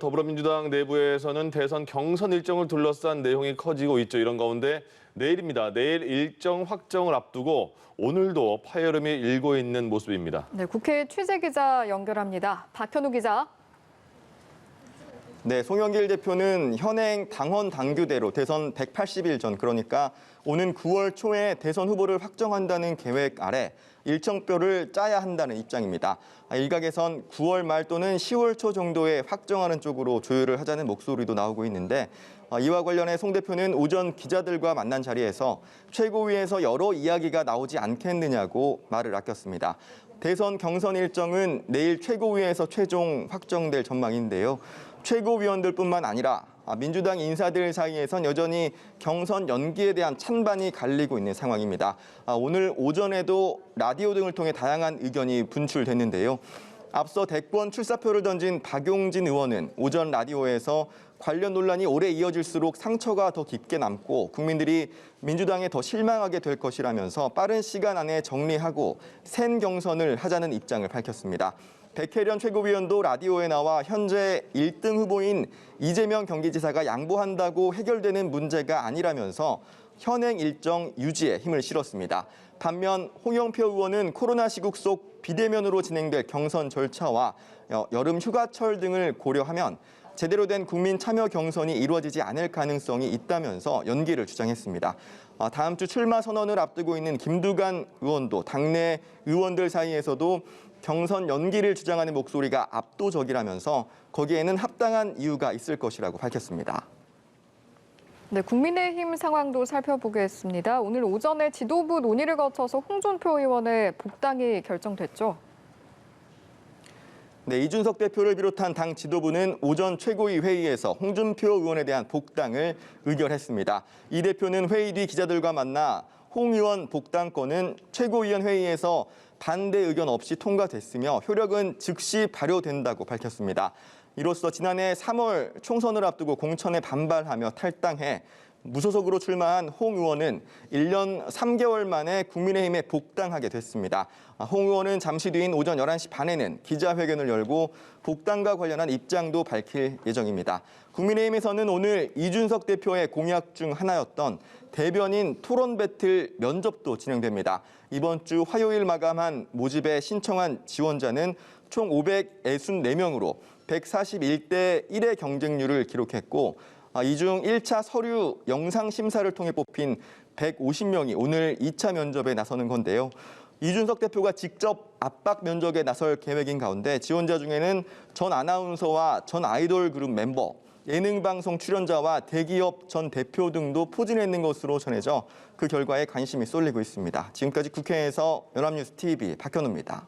더불어민주당 내부에서는 대선 경선 일정을 둘러싼 내용이 커지고 있죠. 이런 가운데 내일입니다. 내일 일정 확정을 앞두고 오늘도 파열음이 일고 있는 모습입니다. 네, 국회 취재기자 연결합니다. 박현우 기자. 네, 송영길 대표는 현행 당헌 당규대로 대선 180일 전, 그러니까 오는 9월 초에 대선 후보를 확정한다는 계획 아래 일정표를 짜야 한다는 입장입니다. 일각에선 9월 말 또는 10월 초 정도에 확정하는 쪽으로 조율을 하자는 목소리도 나오고 있는데, 이와 관련해 송 대표는 오전 기자들과 만난 자리에서 최고위에서 여러 이야기가 나오지 않겠느냐고 말을 아꼈습니다. 대선 경선 일정은 내일 최고위에서 최종 확정될 전망인데요. 최고위원들뿐만 아니라 민주당 인사들 사이에선 여전히 경선 연기에 대한 찬반이 갈리고 있는 상황입니다. 오늘 오전에도 라디오 등을 통해 다양한 의견이 분출됐는데요. 앞서 대권 출사표를 던진 박용진 의원은 오전 라디오에서 관련 논란이 오래 이어질수록 상처가 더 깊게 남고 국민들이 민주당에 더 실망하게 될 것이라면서 빠른 시간 안에 정리하고 새 경선을 하자는 입장을 밝혔습니다. 백혜련 최고위원도 라디오에 나와 현재 1등 후보인 이재명 경기지사가 양보한다고 해결되는 문제가 아니라면서 현행 일정 유지에 힘을 실었습니다. 반면 홍영표 의원은 코로나 시국 속 비대면으로 진행될 경선 절차와 여름 휴가철 등을 고려하면 제대로 된 국민 참여 경선이 이루어지지 않을 가능성이 있다면서 연기를 주장했습니다. 다음 주 출마 선언을 앞두고 있는 김두관 의원도 당내 의원들 사이에서도 경선 연기를 주장하는 목소리가 압도적이라면서 거기에는 합당한 이유가 있을 것이라고 밝혔습니다. 네, 국민의힘 상황도 살펴보겠습니다. 오늘 오전에 지도부 논의를 거쳐서 홍준표 의원의 복당이 결정됐죠. 네, 이준석 대표를 비롯한 당 지도부는 오전 최고위 회의에서 홍준표 의원에 대한 복당을 의결했습니다. 이 대표는 회의 뒤 기자들과 만나 홍 의원 복당권은 최고위원 회의에서 반대 의견 없이 통과됐으며 효력은 즉시 발효된다고 밝혔습니다. 이로써 지난해 3월 총선을 앞두고 공천에 반발하며 탈당해 무소속으로 출마한 홍 의원은 1년 3개월 만에 국민의힘에 복당하게 됐습니다. 홍 의원은 잠시 뒤인 오전 11시 반에는 기자회견을 열고 복당과 관련한 입장도 밝힐 예정입니다. 국민의힘에서는 오늘 이준석 대표의 공약 중 하나였던 대변인 토론 배틀 면접도 진행됩니다. 이번 주 화요일 마감한 모집에 신청한 지원자는 총 564명으로 141대 1의 경쟁률을 기록했고, 이 중 1차 서류 영상 심사를 통해 뽑힌 150명이 오늘 2차 면접에 나서는 건데요. 이준석 대표가 직접 압박 면접에 나설 계획인 가운데 지원자 중에는 전 아나운서와 전 아이돌 그룹 멤버, 예능방송 출연자와 대기업 전 대표 등도 포진했는 것으로 전해져 그 결과에 관심이 쏠리고 있습니다. 지금까지 국회에서 연합뉴스 TV 박현우입니다.